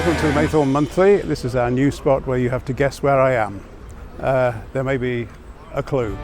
Welcome to the Maythorn Monthly. This is our new spot where you have to guess where I am. There may be a clue.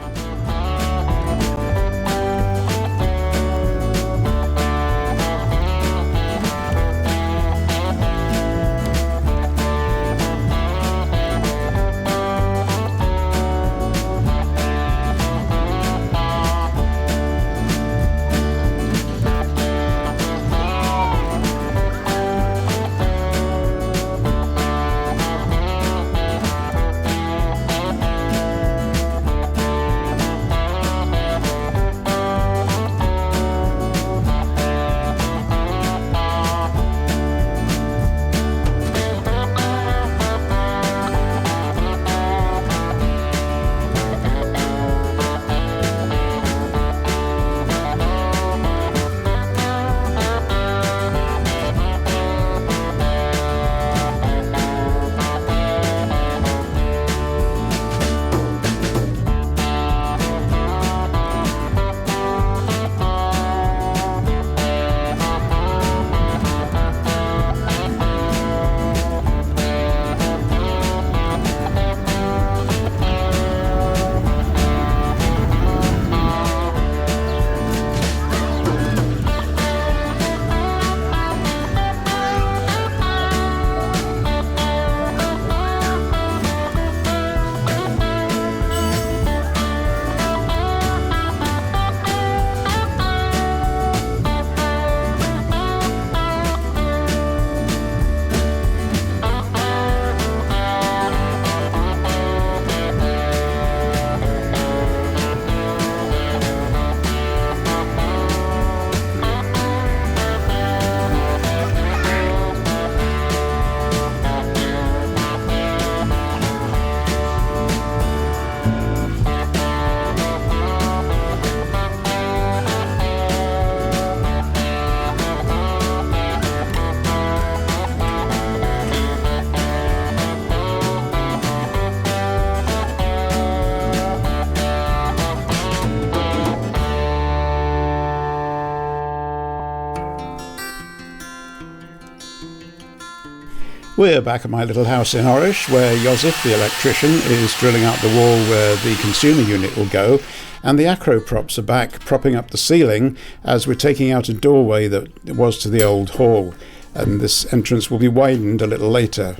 We're back at my little house in Orish, where Joseph, the electrician, is drilling out the wall where the consumer unit will go, and the acro props are back propping up the ceiling as we're taking out a doorway that was to the old hall, and this entrance will be widened a little later.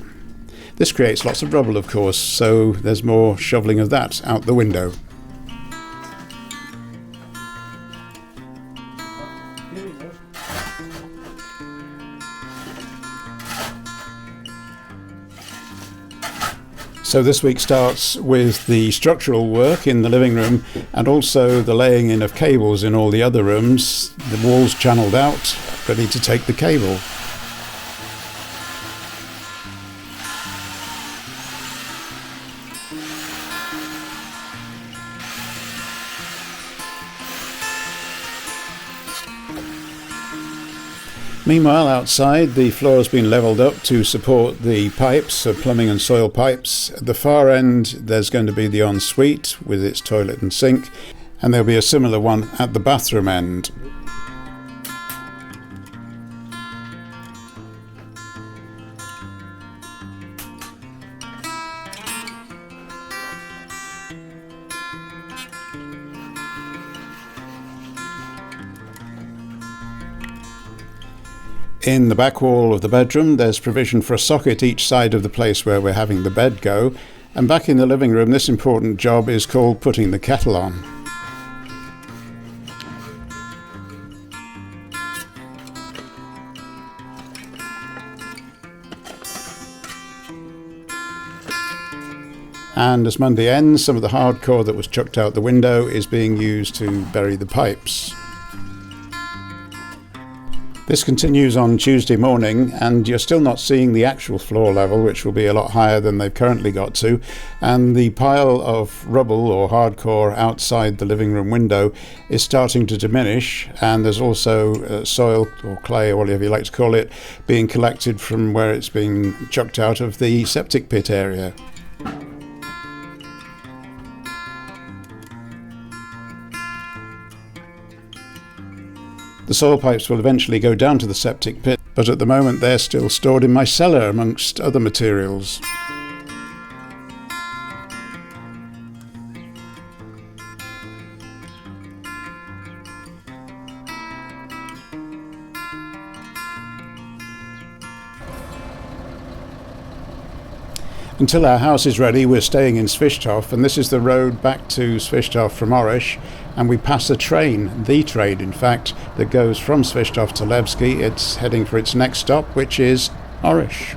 This creates lots of rubble, of course, so there's more shovelling of that out the window. So this week starts with the structural work in the living room and also the laying in of cables in all the other rooms, the walls channelled out, ready to take the cable. Meanwhile, outside, the floor has been levelled up to support the pipes, plumbing and soil pipes. At the far end, there's going to be the ensuite with its toilet and sink, and there'll be a similar one at the bathroom end. In the back wall of the bedroom, there's provision for a socket each side of the place where we're having the bed go, and back in the living room, this important job is called putting the kettle on. And as Monday ends, some of the hardcore that was chucked out the window is being used to bury the pipes. This continues on Tuesday morning, and you're still not seeing the actual floor level, which will be a lot higher than they've currently got to, and the pile of rubble or hardcore outside the living room window is starting to diminish, and there's also soil or clay or whatever you like to call it being collected from where it's been chucked out of the septic pit area. The soil pipes will eventually go down to the septic pit, but at the moment they're still stored in my cellar amongst other materials. Until our house is ready, we're staying in Svichtov, and this is the road back to Svichtov from Orish, and we pass a train, the train in fact, that goes from Svichtov to Levski. It's heading for its next stop, which is Orish.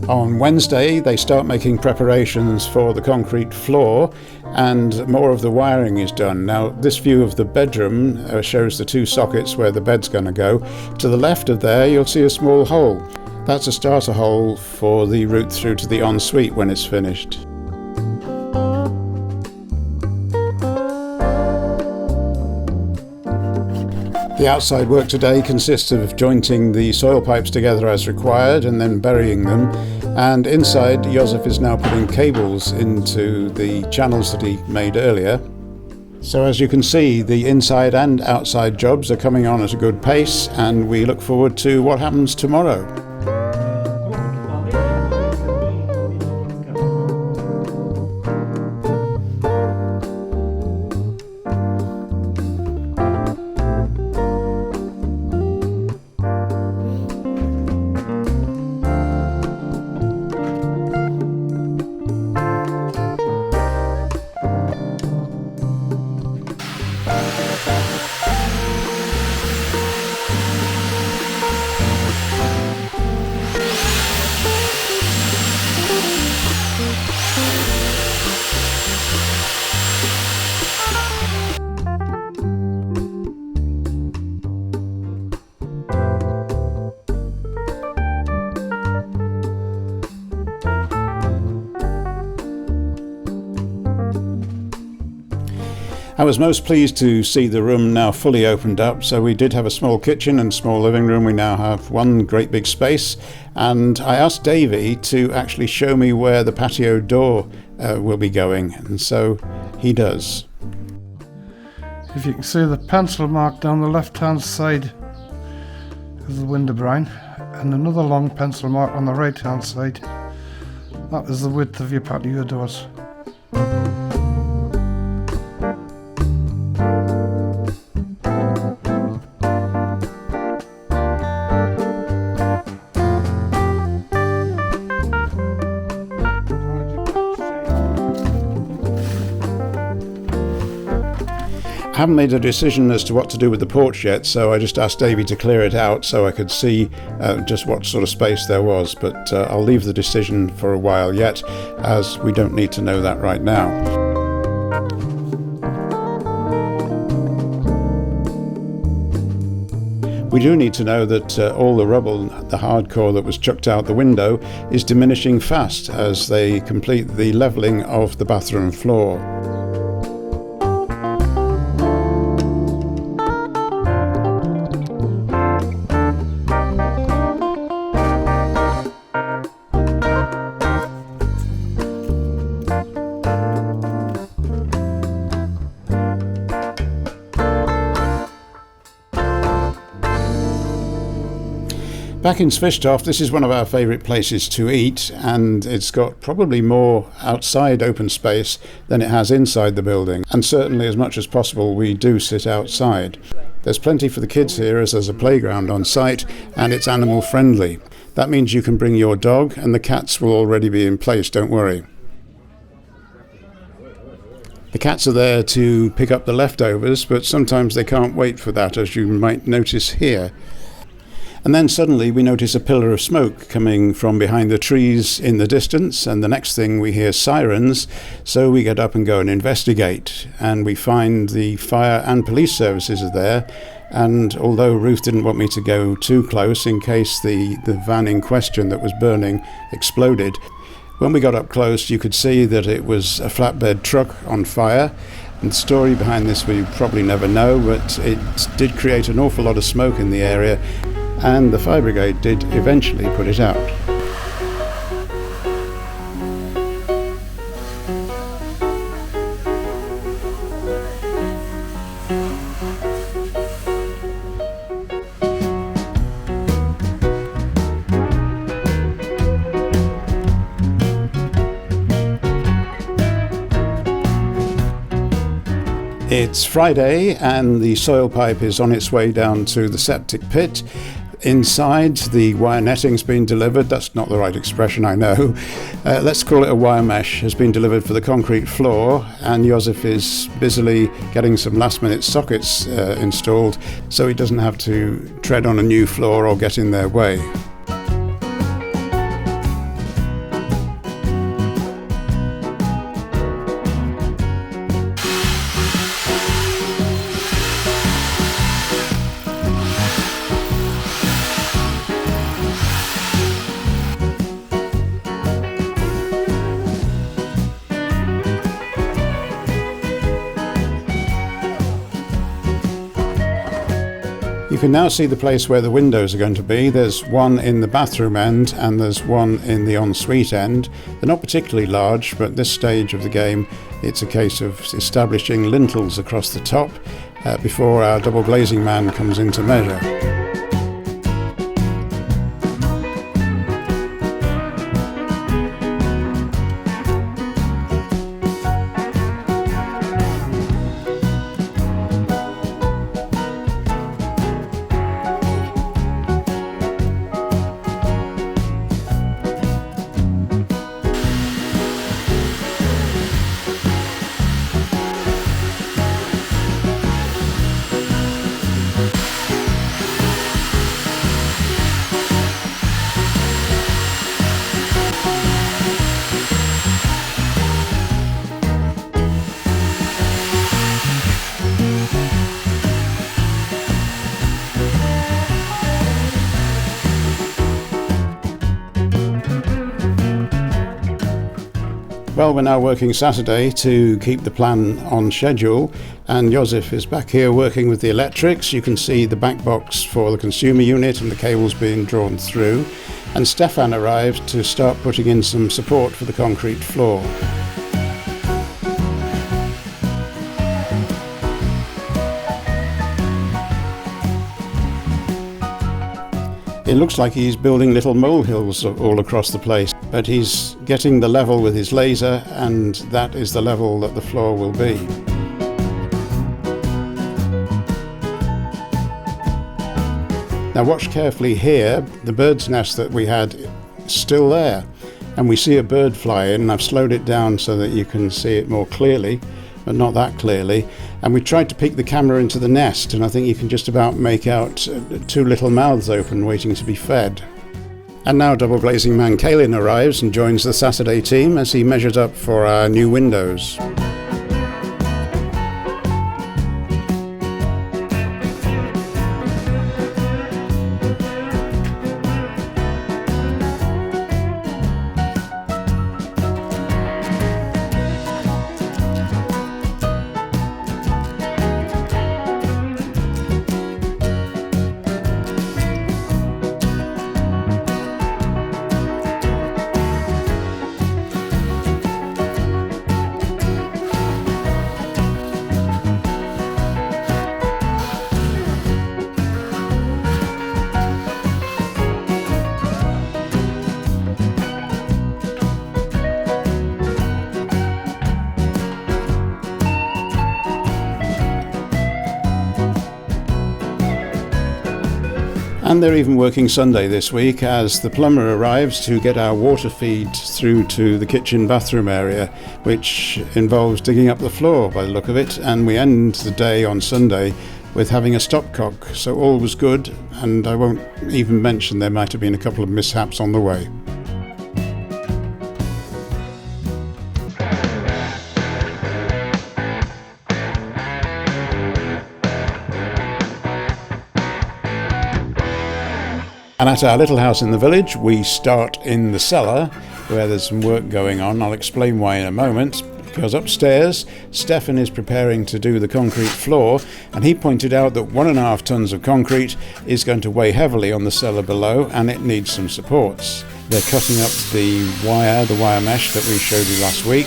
On Wednesday, they start making preparations for the concrete floor, and more of the wiring is done. Now, this view of the bedroom shows the two sockets where the bed's going to go. To the left of there, you'll see a small hole. That's a starter hole for the route through to the ensuite when it's finished. The outside work today consists of jointing the soil pipes together as required and then burying them, and inside Josef is now putting cables into the channels that he made earlier. So as you can see, the inside and outside jobs are coming on at a good pace, and we look forward to what happens tomorrow. I was most pleased to see the room now fully opened up. So we did have a small kitchen and small living room. We now have one great big space, and I asked Davey to actually show me where the patio door will be going, and so he does. If you can see the pencil mark down the left hand side is the window brine, and another long pencil mark on the right hand side. That is the width of your patio doors. I haven't made a decision as to what to do with the porch yet, so I just asked Davey to clear it out so I could see just what sort of space there was, but I'll leave the decision for a while yet, as we don't need to know that right now. We do need to know that all the rubble, the hardcore that was chucked out the window, is diminishing fast as they complete the levelling of the bathroom floor. Back in Svichtov, this is one of our favourite places to eat, and it's got probably more outside open space than it has inside the building, and certainly as much as possible we do sit outside. There's plenty for the kids here as there's a playground on site, and it's animal friendly. That means you can bring your dog, and the cats will already be in place, don't worry. The cats are there to pick up the leftovers, but sometimes they can't wait for that, as you might notice here. And then suddenly we notice a pillar of smoke coming from behind the trees in the distance, and the next thing we hear sirens, so we get up and go and investigate, and we find the fire and police services are there. And although Ruth didn't want me to go too close in case the van in question that was burning exploded, when we got up close you could see that it was a flatbed truck on fire, And the story behind this we probably never know, but it did create an awful lot of smoke in the area, and the fire brigade did eventually put it out. It's Friday and the soil pipe is on its way down to the septic pit. Inside, the wire netting's been delivered. That's not the right expression, I know. Let's call it a wire mesh, has been delivered for the concrete floor, and Josef is busily getting some last-minute sockets installed so he doesn't have to tread on a new floor or get in their way. You can now see the place where the windows are going to be. There's one in the bathroom end and there's one in the ensuite end. They're not particularly large, but at this stage of the game it's a case of establishing lintels across the top before our double glazing man comes in to measure. Well, we're now working Saturday to keep the plan on schedule, and Josef is back here working with the electrics. You can see the back box for the consumer unit and the cables being drawn through, and Stefan arrived to start putting in some support for the concrete floor. It looks like he's building little molehills all across the place, but he's getting the level with his laser, and that is the level that the floor will be. Now watch carefully here. The bird's nest that we had is still there, and we see a bird fly in, and I've slowed it down so that you can see it more clearly, but not that clearly. And we tried to peek the camera into the nest, and I think you can just about make out two little mouths open waiting to be fed. And now double glazing man Kalin arrives and joins the Saturday team as he measures up for our new windows. And they're even working Sunday this week as the plumber arrives to get our water feed through to the kitchen bathroom area, which involves digging up the floor by the look of it. And we end the day on Sunday with having a stopcock, so all was good, and I won't even mention there might have been a couple of mishaps on the way. And at our little house in the village, we start in the cellar, where there's some work going on. I'll explain why in a moment. Because upstairs, Stefan is preparing to do the concrete floor, and he pointed out that 1.5 tons of concrete is going to weigh heavily on the cellar below, and it needs some supports. They're cutting up the wire mesh that we showed you last week,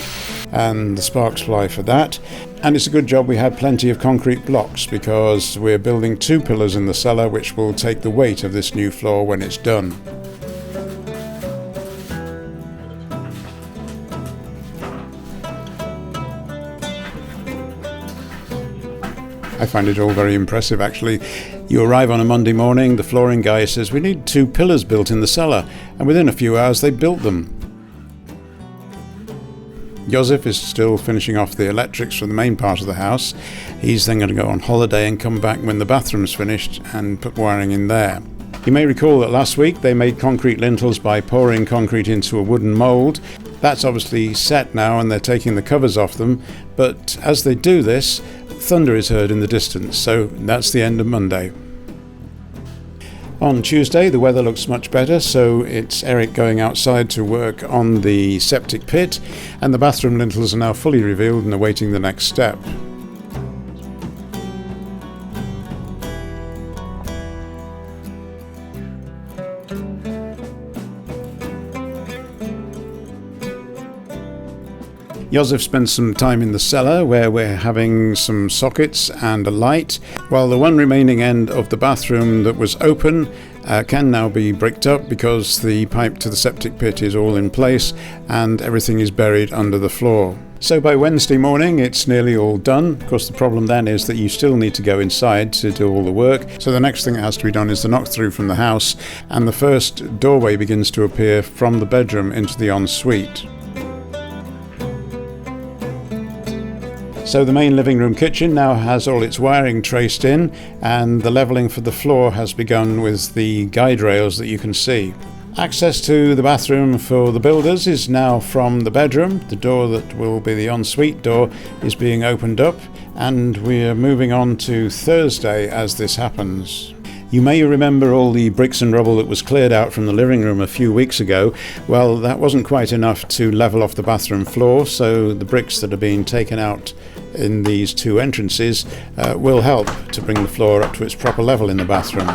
and the spark supply for that. And it's a good job we had plenty of concrete blocks, because we're building 2 pillars in the cellar which will take the weight of this new floor when it's done. I find it all very impressive, actually. You arrive on a Monday morning, the flooring guy says, we need 2 pillars built in the cellar, and within a few hours they built them. Josef is still finishing off the electrics for the main part of the house. He's then going to go on holiday and come back when the bathroom's finished and put wiring in there. You may recall that last week they made concrete lintels by pouring concrete into a wooden mould. That's obviously set now and they're taking the covers off them, but as they do this, thunder is heard in the distance, so that's the end of Monday. On Tuesday the weather looks much better, so it's Eric going outside to work on the septic pit, and the bathroom lintels are now fully revealed and awaiting the next step. Josef spent some time in the cellar where we're having some sockets and a light, while the one remaining end of the bathroom that was open can now be bricked up because the pipe to the septic pit is all in place and everything is buried under the floor. So by Wednesday morning it's nearly all done. Of course the problem then is that you still need to go inside to do all the work, so the next thing that has to be done is the knock through from the house, and the first doorway begins to appear from the bedroom into the ensuite. So the main living room kitchen now has all its wiring traced in, and the levelling for the floor has begun with the guide rails that you can see. Access to the bathroom for the builders is now from the bedroom. The door that will be the ensuite door is being opened up, and we're moving on to Thursday as this happens. You may remember all the bricks and rubble that was cleared out from the living room a few weeks ago. Well, that wasn't quite enough to level off the bathroom floor, so the bricks that are being taken out in these 2 entrances will help to bring the floor up to its proper level in the bathroom.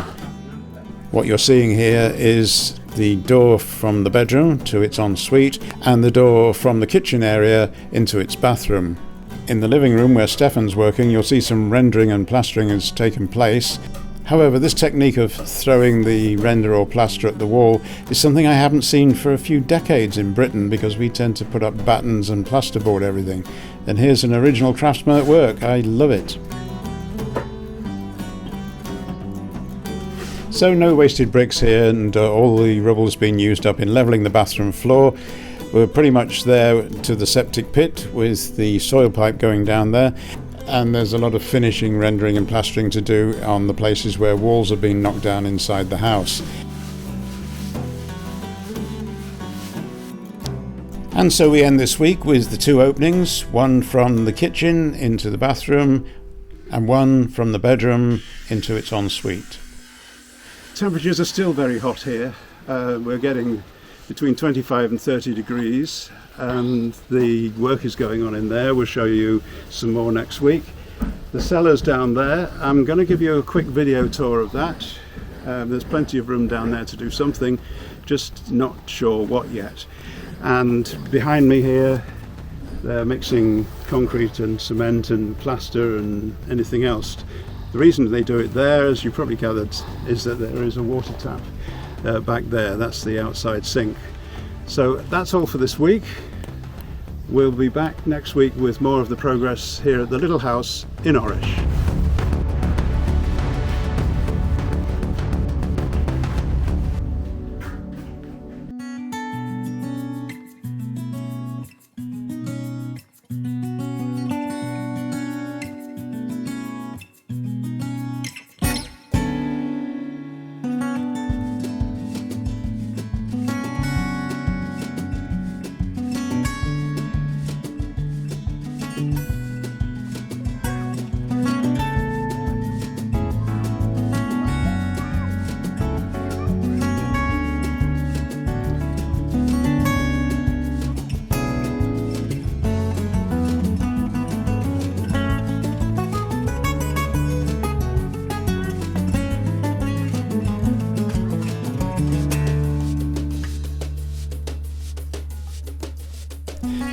What you're seeing here is the door from the bedroom to its ensuite and the door from the kitchen area into its bathroom. In the living room where Stefan's working, you'll see some rendering and plastering has taken place. However, this technique of throwing the render or plaster at the wall is something I haven't seen for a few decades in Britain, because we tend to put up battens and plasterboard everything. And here's an original craftsman at work. I love it. So no wasted bricks here, and all the rubble's been used up in levelling the bathroom floor. We're pretty much there to the septic pit with the soil pipe going down there. And there's a lot of finishing, rendering and plastering to do on the places where walls have been knocked down inside the house. And so we end this week with the 2 openings, one from the kitchen into the bathroom and one from the bedroom into its ensuite. Temperatures are still very hot here. We're getting between 25 and 30 degrees, and the work is going on in there. We'll show you some more next week. The cellar's down there. I'm going to give you a quick video tour of that. There's plenty of room down there to do something, just not sure what yet. And behind me here, they're mixing concrete and cement and plaster and anything else. The reason they do it there, as you probably gathered, is that there is a water tap back there. That's the outside sink. So that's all for this week. We'll be back next week with more of the progress here at the little house in Orish.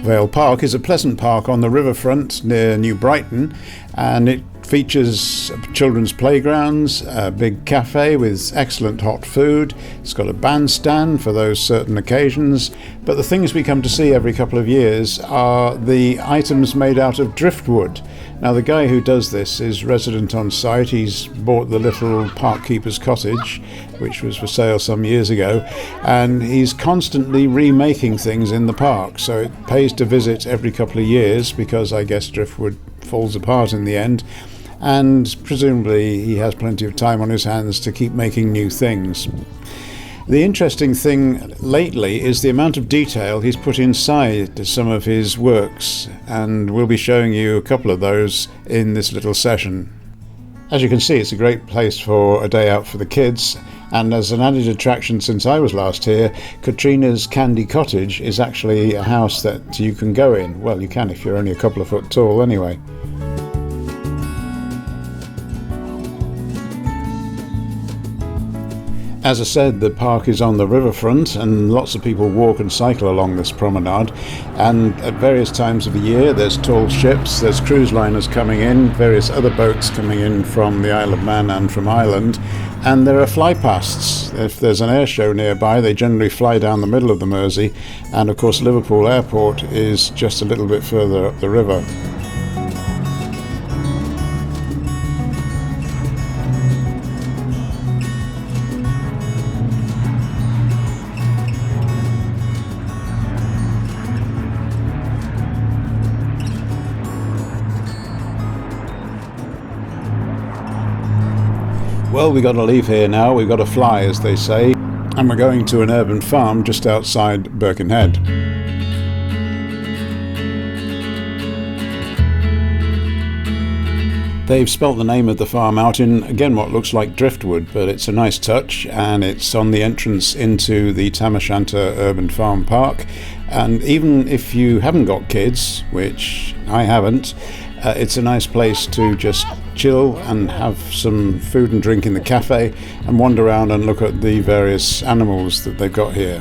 Vale Park is a pleasant park on the riverfront near New Brighton, and it features children's playgrounds, a big cafe with excellent hot food. It's got a bandstand for those certain occasions, but the things we come to see every couple of years are the items made out of driftwood. Now, the guy who does this is resident on site. He's bought the little park keeper's cottage, which was for sale some years ago, and he's constantly remaking things in the park, so it pays to visit every couple of years, because I guess driftwood falls apart in the end, and presumably he has plenty of time on his hands to keep making new things. The interesting thing lately is the amount of detail he's put inside some of his works, and we'll be showing you a couple of those in this little session. As you can see, it's a great place for a day out for the kids, and as an added attraction since I was last here, Katrina's Candy Cottage is actually a house that you can go in. Well, you can if you're only a couple of foot tall anyway. As I said, the park is on the riverfront, and lots of people walk and cycle along this promenade, and at various times of the year there's tall ships, there's cruise liners coming in, various other boats coming in from the Isle of Man and from Ireland, and there are flypasts. If there's an air show nearby, they generally fly down the middle of the Mersey, and of course Liverpool Airport is just a little bit further up the river. Well, we've got to leave here now. We've got to fly, as they say, and we're going to an urban farm just outside Birkenhead. They've spelt the name of the farm out in, again, what looks like driftwood, but it's a nice touch, and it's on the entrance into the Tam O'Shanter Urban Farm Park. And even if you haven't got kids, which I haven't, it's a nice place to just chill and have some food and drink in the cafe and wander around and look at the various animals that they've got here.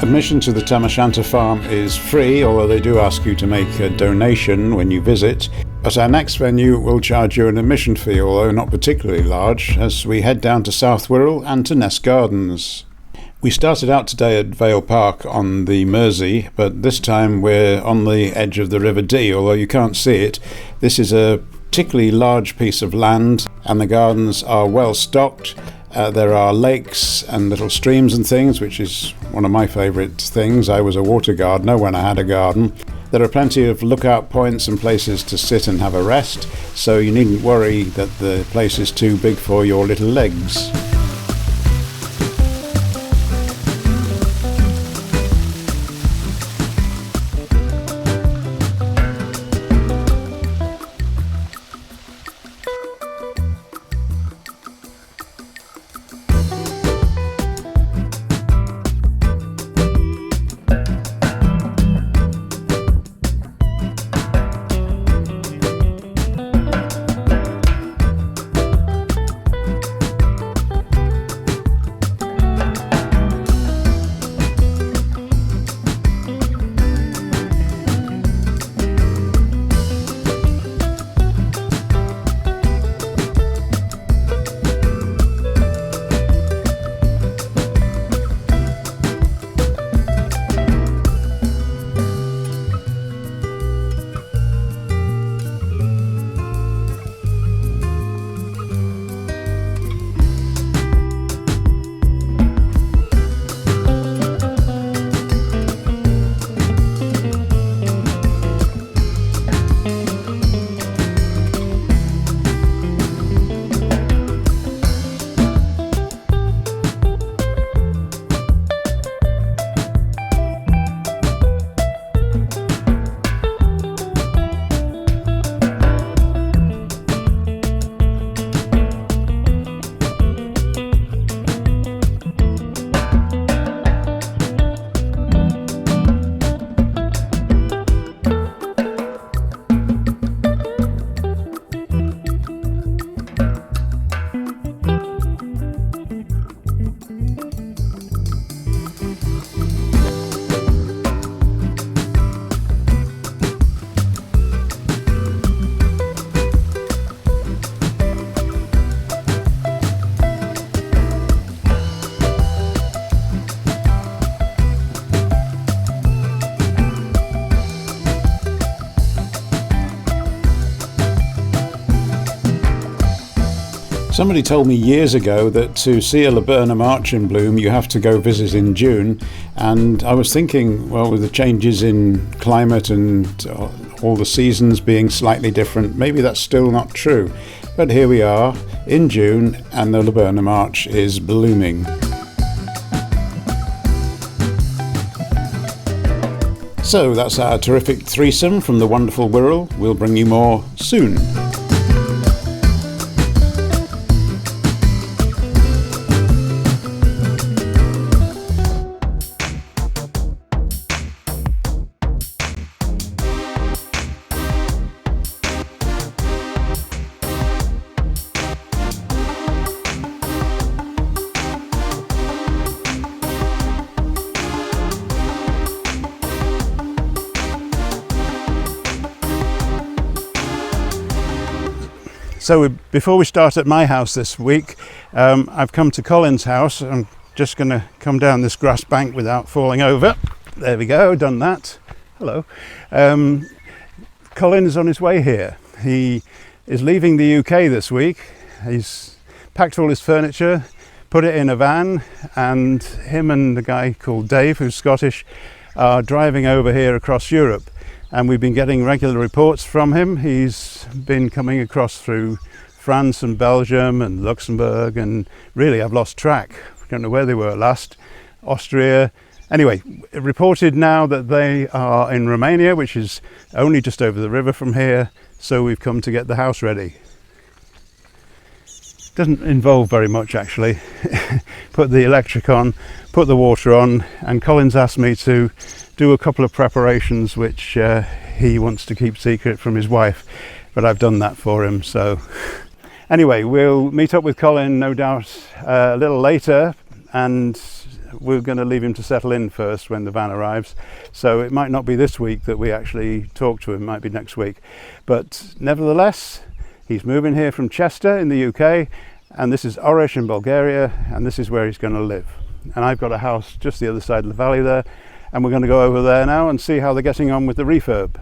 Admission to the Tam O'Shanter farm is free, although they do ask you to make a donation when you visit. But our next venue will charge you an admission fee, although not particularly large, as we head down to South Wirral and to Ness Gardens. We started out today at Vale Park on the Mersey, but this time we're on the edge of the River Dee, although you can't see it. This is a particularly large piece of land, and the gardens are well stocked. There are lakes and little streams and things, which is one of my favourite things. I was a water gardener when I had a garden. There are plenty of lookout points and places to sit and have a rest, so you needn't worry that the place is too big for your little legs. Somebody told me years ago that to see a laburnum arch in bloom you have to go visit in June, and I was thinking, well, with the changes in climate and all the seasons being slightly different, maybe that's still not true. But here we are in June and the laburnum arch is blooming. So that's our terrific threesome from the wonderful Wirral. We'll bring you more soon. So before we start at my house this week, I've come to Colin's house. I'm just going to come down this grass bank without falling over. There we go, done that. Hello. Colin is on his way here. He is leaving the UK this week. He's packed all his furniture, put it in a van, and him and a guy called Dave, who's Scottish, are driving over here across Europe. And we've been getting regular reports from him. He's been coming across through France and Belgium and Luxembourg, and really I've lost track. I don't know where they were last. Austria. Anyway, reported now that they are in Romania, which is only just over the river from here, so we've come to get the house ready. Doesn't involve very much actually. Put the electric on, put the water on, and Colin's asked me to do a couple of preparations which he wants to keep secret from his wife, but I've done that for him. So anyway, we'll meet up with Colin no doubt a little later, and we're going to leave him to settle in first when the van arrives. So it might not be this week that we actually talk to him, it might be next week, but nevertheless he's moving here from Chester in the UK, and this is Oresh in Bulgaria, and this is where he's going to live. And I've got a house just the other side of the valley there, and we're going to go over there now and see how they're getting on with the refurb.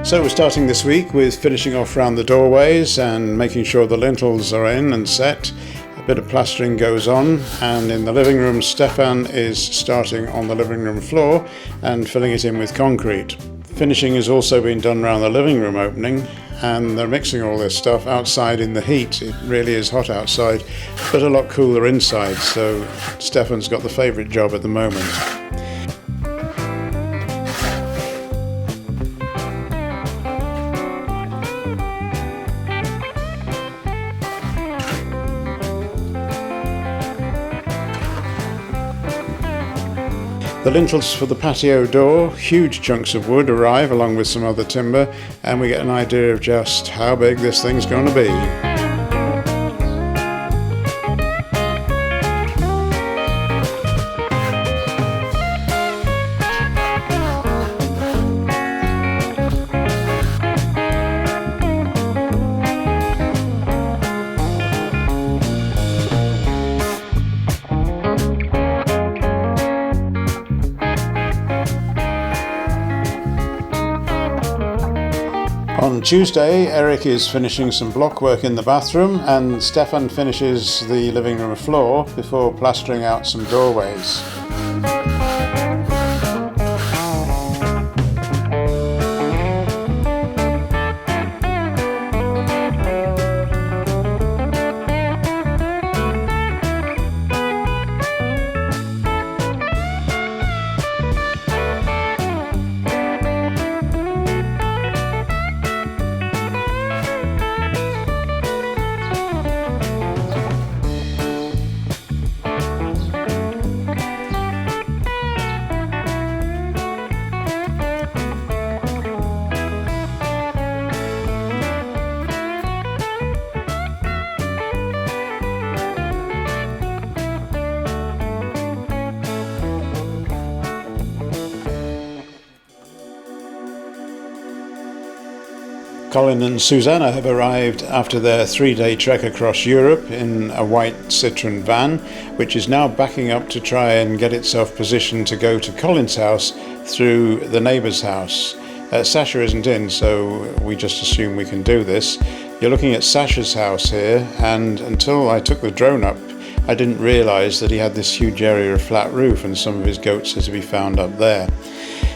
So we're starting this week with finishing off around the doorways and making sure the lintels are in and set. A bit of plastering goes on, and in the living room Stefan is starting on the living room floor and filling it in with concrete. Finishing has also been done around the living room opening, and they're mixing all this stuff outside in the heat. It really is hot outside, but a lot cooler inside, so Stefan's got the favourite job at the moment. The lintels for the patio door, huge chunks of wood arrive along with some other timber, and we get an idea of just how big this thing's going to be. On Tuesday, Eric is finishing some block work in the bathroom, and Stefan finishes the living room floor before plastering out some doorways. Colin and Susanna have arrived after their 3-day trek across Europe in a white Citroen van, which is now backing up to try and get itself positioned to go to Colin's house through the neighbour's house. Sasha isn't in, so we just assume we can do this. You're looking at Sasha's house here, and until I took the drone up, I didn't realise that he had this huge area of flat roof and some of his goats are to be found up there.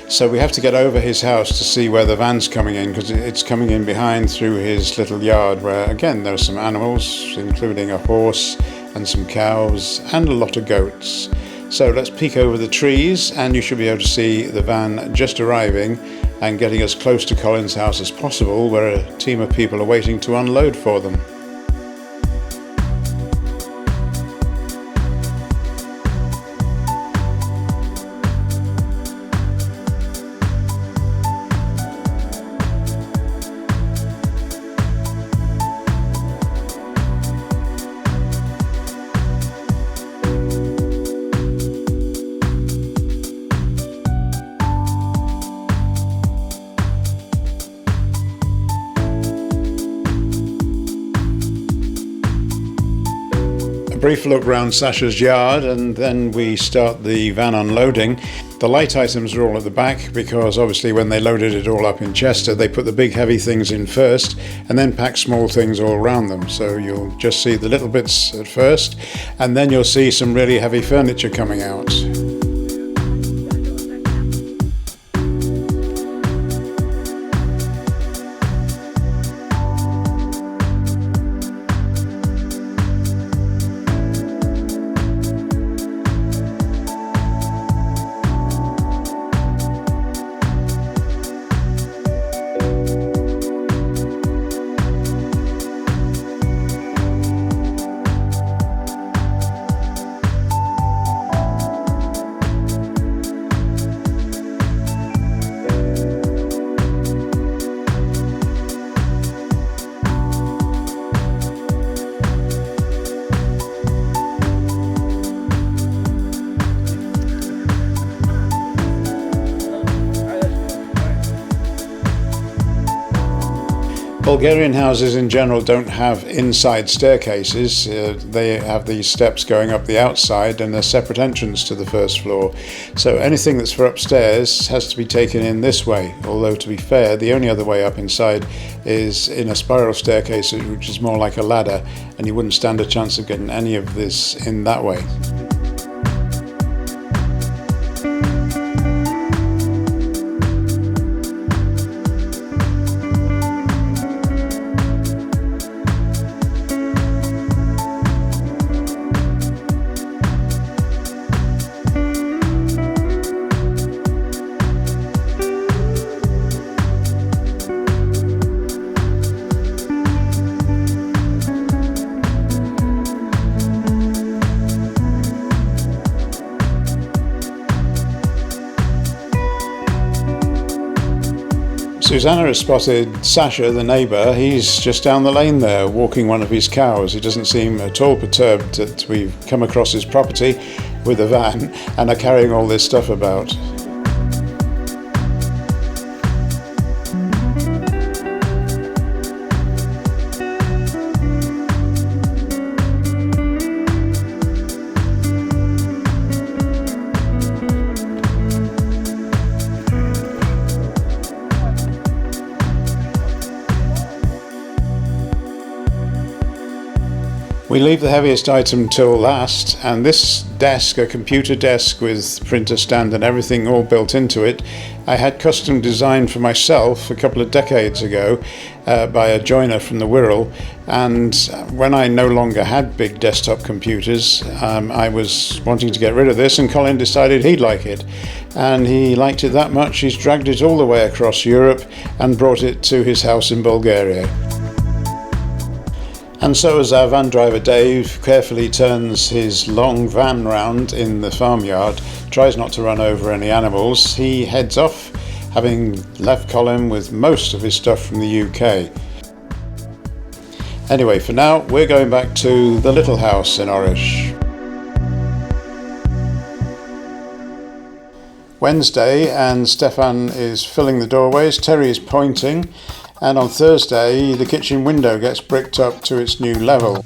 So we have to get over his house to see where the van's coming in, because it's coming in behind through his little yard where, again, there are some animals, including a horse and some cows and a lot of goats. So let's peek over the trees and you should be able to see the van just arriving and getting as close to Colin's house as possible, where a team of people are waiting to unload for them. Brief look round Sasha's yard and then we start the van unloading. The light items are all at the back because obviously when they loaded it all up in Chester they put the big heavy things in first and then pack small things all around them. So you'll just see the little bits at first and then you'll see some really heavy furniture coming out. Bulgarian houses in general don't have inside staircases. They have these steps going up the outside and a separate entrance to the first floor. So anything that's for upstairs has to be taken in this way. Although to be fair, the only other way up inside is in a spiral staircase, which is more like a ladder, and you wouldn't stand a chance of getting any of this in that way. Susanna has spotted Sasha, the neighbour. He's just down the lane there walking one of his cows. He doesn't seem at all perturbed that we've come across his property with a van and are carrying all this stuff about. We leave the heaviest item till last, and this desk, a computer desk with printer stand and everything all built into it, I had custom designed for myself a couple of decades ago by a joiner from the Wirral, and when I no longer had big desktop computers, I was wanting to get rid of this, and Colin decided he'd like it. And he liked it that much, he's dragged it all the way across Europe and brought it to his house in Bulgaria. And so as our van driver Dave carefully turns his long van round in the farmyard, tries not to run over any animals, he heads off, having left Colin with most of his stuff from the UK. Anyway, for now, we're going back to the little house in Orish. Wednesday, and Stefan is filling the doorways, Terry is pointing, and on Thursday the kitchen window gets bricked up to its new level.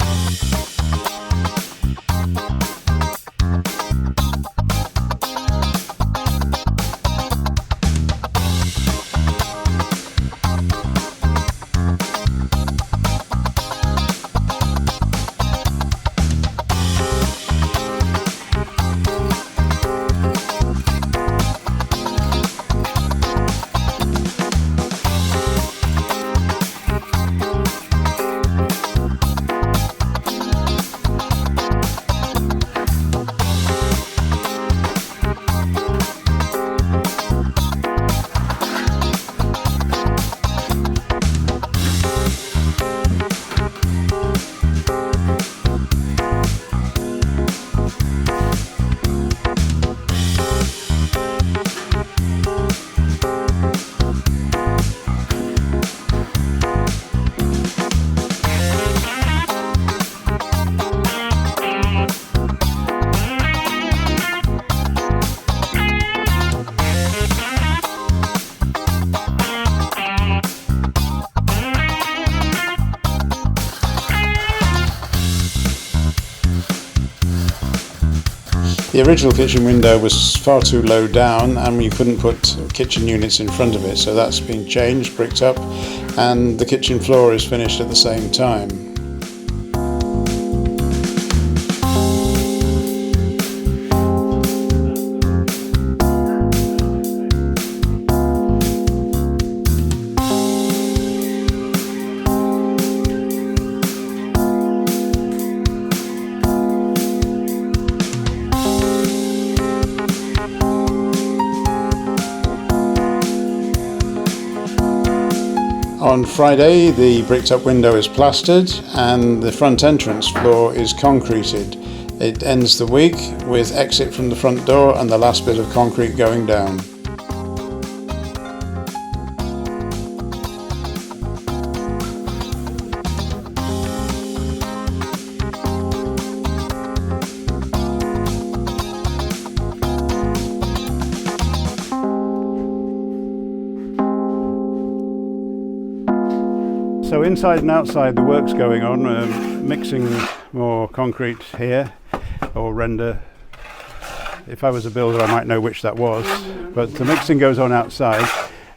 The original kitchen window was far too low down and you couldn't put kitchen units in front of it, so that's been changed, bricked up, and the kitchen floor is finished at the same time. On Friday, the bricked up window is plastered and the front entrance floor is concreted. It ends the week with exit from the front door and the last bit of concrete going down. So inside and outside the work's going on, mixing more concrete here, or render. If I was a builder I might know which that was, but the mixing goes on outside,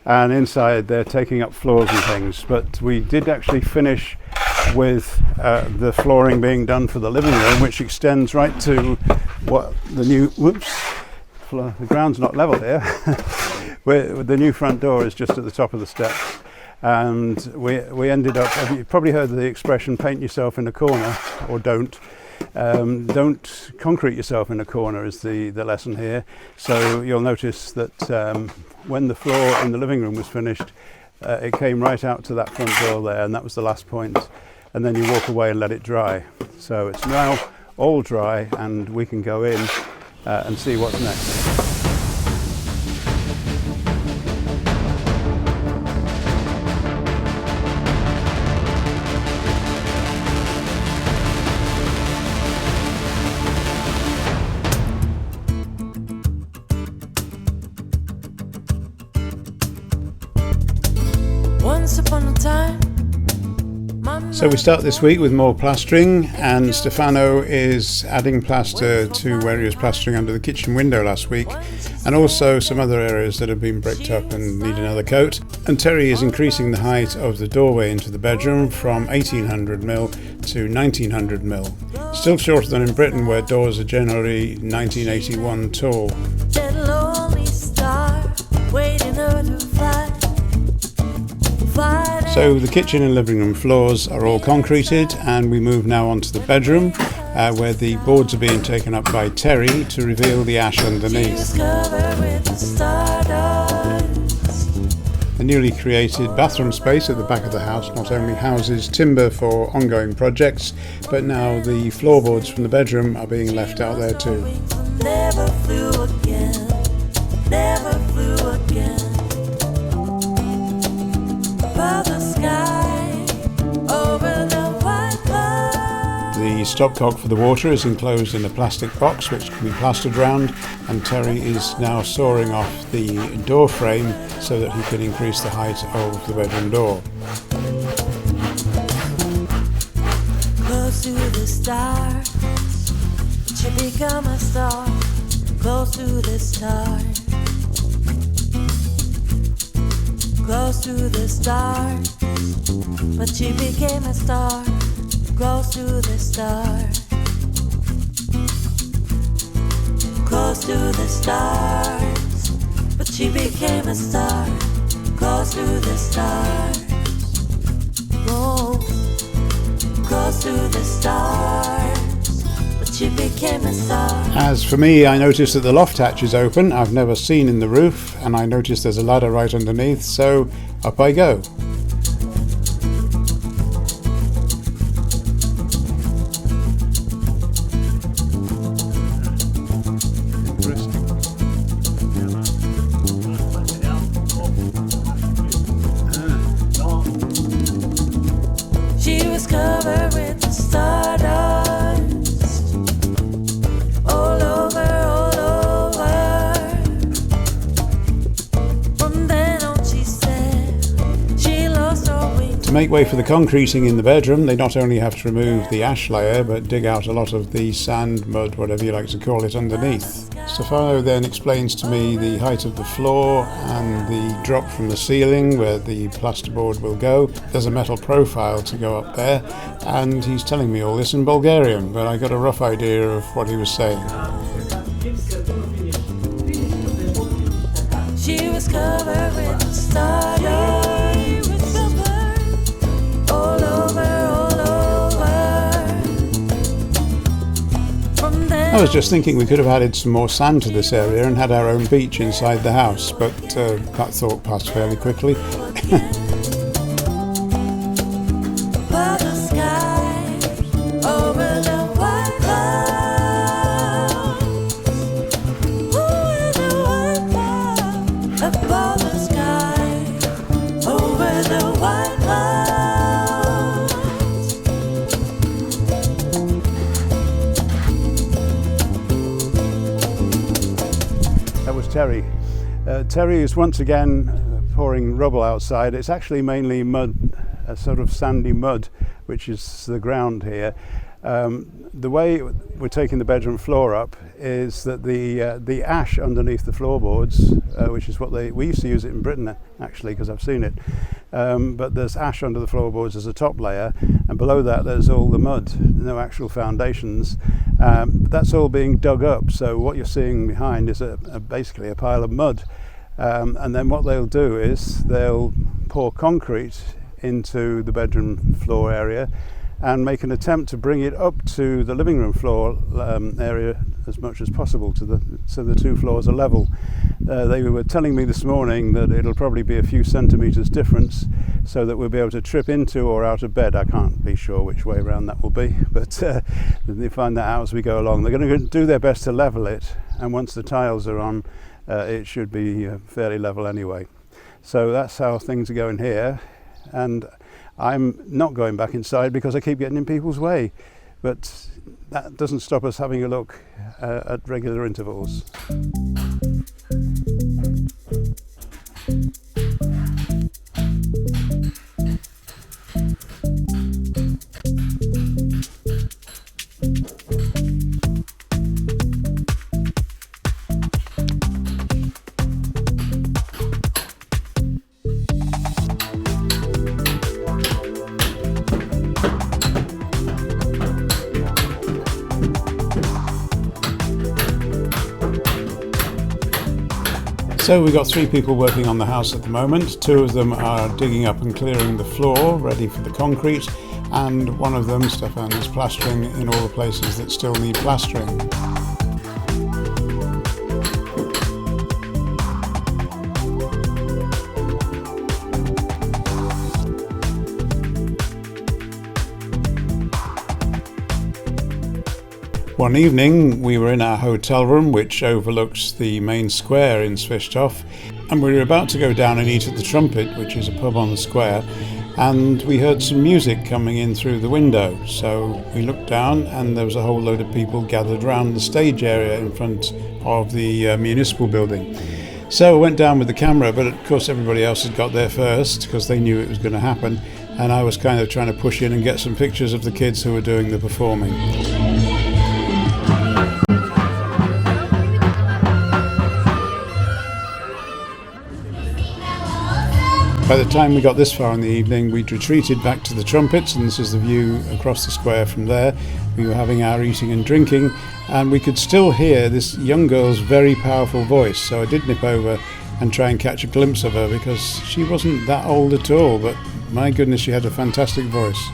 and inside they're taking up floors and things. But we did actually finish with the flooring being done for the living room, which extends right to what the new, the ground's not level here, where the new front door is just at the top of the steps. And we ended up, you've probably heard the expression, paint yourself in a corner, or don't concrete yourself in a corner is the lesson here. So you'll notice that when the floor in the living room was finished, it came right out to that front door there, and that was the last point, and then you walk away and let it dry. So it's now all dry and we can go in and see what's next. So we start this week with more plastering, and Stefano is adding plaster to where he was plastering under the kitchen window last week, and also some other areas that have been bricked up and need another coat. And Terry is increasing the height of the doorway into the bedroom from 1800mm to 1900mm. Still shorter than in Britain, where doors are generally 1981 tall. So the kitchen and living room floors are all concreted, and we move now onto the bedroom where the boards are being taken up by Terry to reveal the ash underneath. The newly created bathroom space at the back of the house not only houses timber for ongoing projects, but now the floorboards from the bedroom are being left out there too. Never flew again, never flew again. The stopcock for the water is enclosed in a plastic box which can be plastered round, and Terry is now sawing off the door frame so that he can increase the height of the bedroom door. Close to the stars, you become a star. Close to the stars. Close to the stars, but she became a star. Close to the stars. Close to the stars, but she became a star. Close to the stars. Whoa. Close to the stars, but she became a star. As for me, I noticed that the loft hatch is open. I've never seen in the roof, and I noticed there's a ladder right underneath, so up I go. She was covered with the stardust, all over, all over. From then on she said she make way for the concreting in the bedroom, they not only have to remove the ash layer, but dig out a lot of the sand, mud, whatever you like to call it, underneath. Stefano then explains to me the height of the floor and the drop from the ceiling where the plasterboard will go. There's a metal profile to go up there, and he's telling me all this in Bulgarian, but I got a rough idea of what he was saying. She was covered with stardust, all over. From there, I was just thinking we could have added some more sand to this area and had our own beach inside the house, but that thought passed fairly quickly. above the sky, over the white clouds, over the white clouds, above the sky, over the white clouds. That was Terry. Terry is once again pouring rubble outside. It's actually mainly mud, a sort of sandy mud, which is the ground here. The way we're taking the bedroom floor up is that the ash underneath the floorboards, which is what we used to use it in Britain actually, because I've seen it, but there's ash under the floorboards as a top layer, and below that there's all the mud, no actual foundations. That's all being dug up, so what you're seeing behind is basically a pile of mud, and then what they'll do is they'll pour concrete into the bedroom floor area and make an attempt to bring it up to the living room floor area as much as possible, so the two floors are level. They were telling me this morning that it'll probably be a few centimetres difference, so that we'll be able to trip into or out of bed. I can't be sure which way around that will be, but they find that out as we go along. They're going to do their best to level it, and once the tiles are on, it should be fairly level anyway. So that's how things are going here, and I'm not going back inside because I keep getting in people's way, but that doesn't stop us having a look at regular intervals. So we've got 3 people working on the house at the moment. 2 of them are digging up and clearing the floor, ready for the concrete, and one of them, Stefan, is plastering in all the places that still need plastering. One evening we were in our hotel room, which overlooks the main square in Svistov, and we were about to go down and eat at the Trumpet, which is a pub on the square, and we heard some music coming in through the window. So we looked down and there was a whole load of people gathered around the stage area in front of the municipal building. So I went down with the camera, but of course everybody else had got there first because they knew it was going to happen, and I was kind of trying to push in and get some pictures of the kids who were doing the performing. By the time we got this far in the evening, we'd retreated back to the Trumpets, and this is the view across the square from there. We were having our eating and drinking, and we could still hear this young girl's very powerful voice, so I did nip over and try and catch a glimpse of her, because she wasn't that old at all, but my goodness, she had a fantastic voice.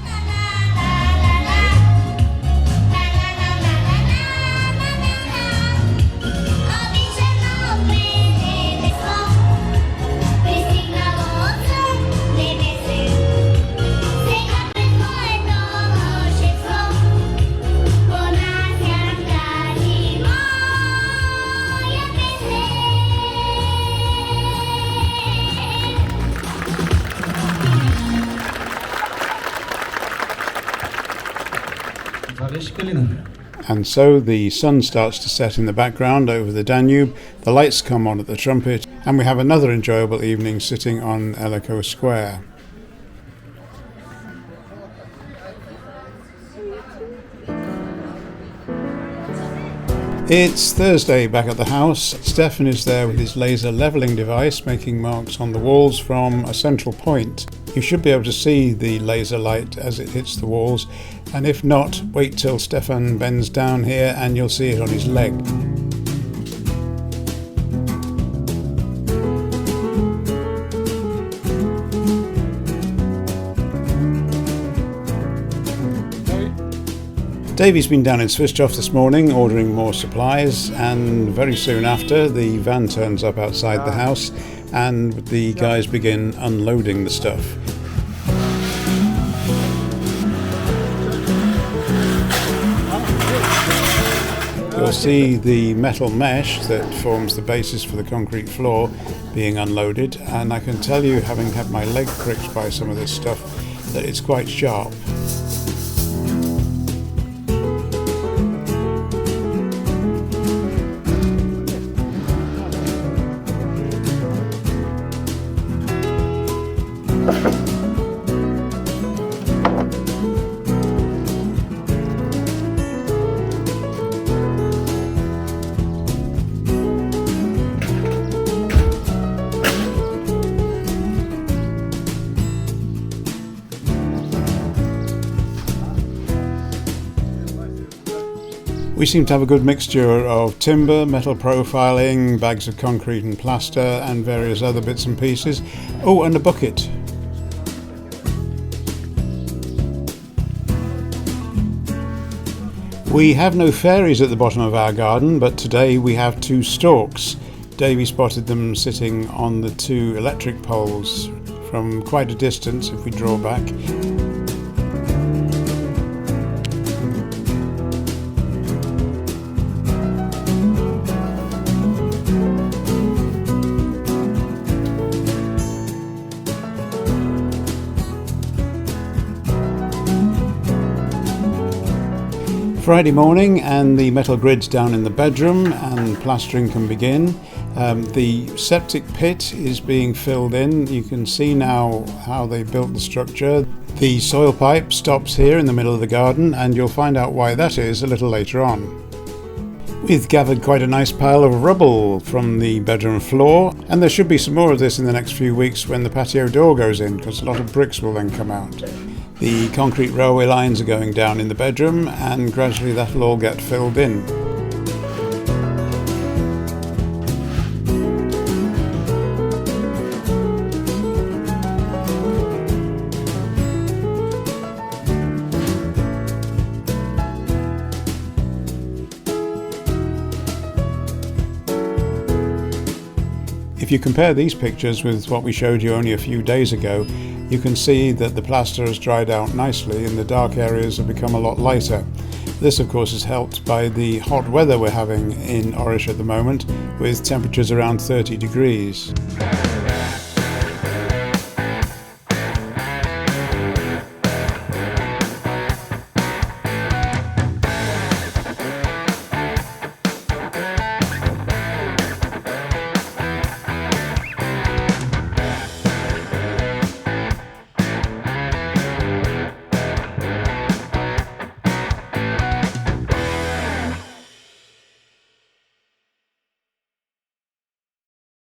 And so the sun starts to set in the background over the Danube, the lights come on at the Trumpet, and we have another enjoyable evening sitting on Ellico Square. It's Thursday back at the house. Stefan is there with his laser levelling device making marks on the walls from a central point. You should be able to see the laser light as it hits the walls, and if not, wait till Stefan bends down here and you'll see it on his leg. Davy's been down in Swishoff this morning ordering more supplies, and very soon after the van turns up outside the house and the guys begin unloading the stuff. You'll see the metal mesh that forms the basis for the concrete floor being unloaded, and I can tell you, having had my leg pricked by some of this stuff, that it's quite sharp. We seem to have a good mixture of timber, metal profiling, bags of concrete and plaster, and various other bits and pieces. Oh, and a bucket. We have no fairies at the bottom of our garden, but today we have two storks. Davy spotted them sitting on the two electric poles from quite a distance if we draw back. Friday morning, and the metal grid's down in the bedroom and plastering can begin. The septic pit is being filled in. You can see now how they built the structure. The soil pipe stops here in the middle of the garden, and you'll find out why that is a little later on. We've gathered quite a nice pile of rubble from the bedroom floor, and there should be some more of this in the next few weeks when the patio door goes in, because a lot of bricks will then come out. The concrete railway lines are going down in the bedroom, and gradually that'll all get filled in. If you compare these pictures with what we showed you only a few days ago, you can see that the plaster has dried out nicely and the dark areas have become a lot lighter. This of course is helped by the hot weather we're having in Orish at the moment, with temperatures around 30 degrees.